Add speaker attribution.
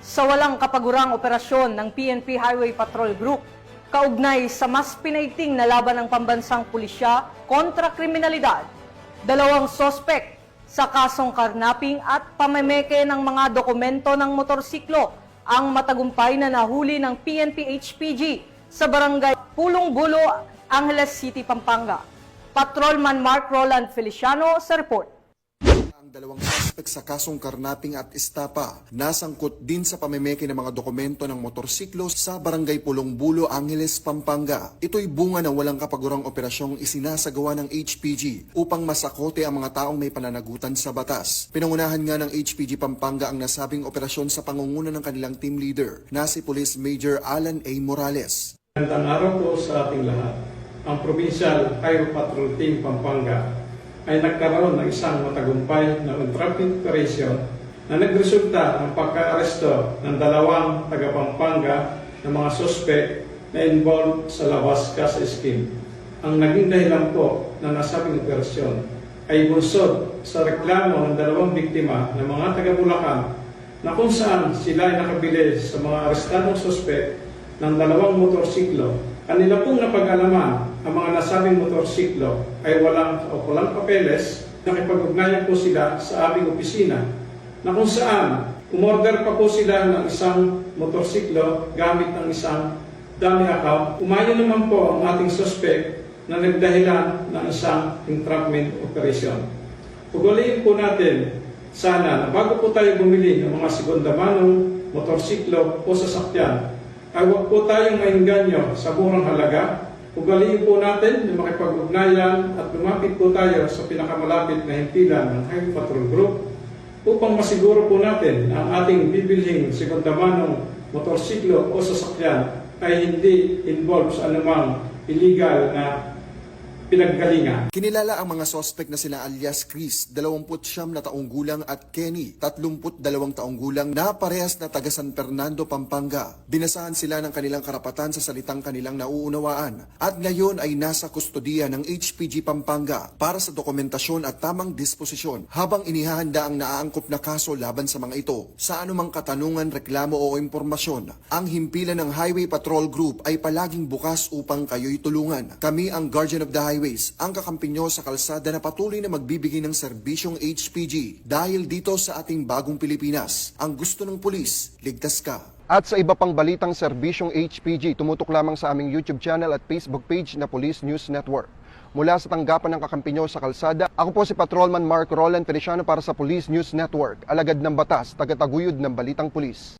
Speaker 1: sa walang kapagurang operasyon ng PNP Highway Patrol Group kaugnay sa mas pinaiting na laban ng pambansang pulisya kontra kriminalidad. Dalawang sospek sa kasong karnaping at pamemeke ng mga dokumento ng motorsiklo ang matagumpay na nahuli ng PNP HPG sa barangay Pulong Bulo, Angeles City, Pampanga. Patrolman Mark Roland Feliciano sa report.
Speaker 2: Ang dalawang suspek sa kasong karnaping at estapa nasangkot din sa pamemeke ng mga dokumento ng motorsiklo sa barangay Pulong Bulo, Angeles, Pampanga. Ito'y bunga ng walang kapagurang operasyong isinasagawa ng HPG upang masakote ang mga taong may pananagutan sa batas. Pinangunahan nga ng HPG Pampanga ang nasabing operasyon sa pangunguna ng kanilang team leader na si Police Major Alan A. Morales.
Speaker 3: Magandang araw po sa ating lahat. Ang Provincial Highway Patrol Team Pampanga ay nagkaroon ng isang matagumpay na on-traffic operation na nagresulta ng pagka-aresto ng dalawang taga-Pampanga na mga suspect na involved sa Lawas Casa Scheme. Ang naging dahilan po na nasabing operasyon ay bunsod sa reklamo ng dalawang biktima ng mga taga-Bulacan na kung saan sila ay nakabili sa mga arestadong suspect ng dalawang motorsiklo. Kanila pong napag-alaman ang mga nasabing motorsiklo ay walang papeles. Nakipag-ugnayan po sila sa aming opisina na kung saan umorder pa po sila ng isang motorsiklo gamit ng isang dummy account. Umayon naman po ang ating suspect na nagdahilan ng isang entrapment operation. Ugaliin po natin sana na bago po tayo bumili ng mga segunda manong motorsiklo o sasakyan, ay huwag po tayong maingganyo sa murang halaga. Ugaliin po natin na makipag-ugnayan at lumapit po tayo sa pinakamalapit na himpilan ng Highway Patrol Group upang masiguro po natin na ang ating bibilhing segunda-manong motorsiklo o sasakyan ay hindi involved sa anumang illegal na pinaggalingan.
Speaker 2: Kinilala ang mga sospek na sina alias Chris, 29 na taong gulang at Kenny, 32 taong gulang na parehas na taga San Fernando, Pampanga. Binasahan sila ng kanilang karapatan sa salitang kanilang nauunawaan at ngayon ay nasa kustodiya ng HPG Pampanga para sa dokumentasyon at tamang disposisyon habang inihahanda ang naaangkop na kaso laban sa mga ito. Sa anumang katanungan, reklamo o impormasyon, ang himpilan ng Highway Patrol Group ay palaging bukas upang kayo'y tulungan. Kami ang Guardian of the Highway, ang kakampi nyo sa kalsada na patuloy na magbibigay ng serbisyong HPG dahil dito sa ating bagong Pilipinas, ang gusto ng pulis, ligtas ka.
Speaker 4: At sa iba pang balitang serbisyong HPG, tumutok lamang sa aming YouTube channel at Facebook page na Police News Network. Mula sa tanggapan ng kakampi nyo sa kalsada, ako po si Patrolman Mark Roland Feliciano para sa Police News Network, alagad ng batas, tagataguyod ng balitang pulis.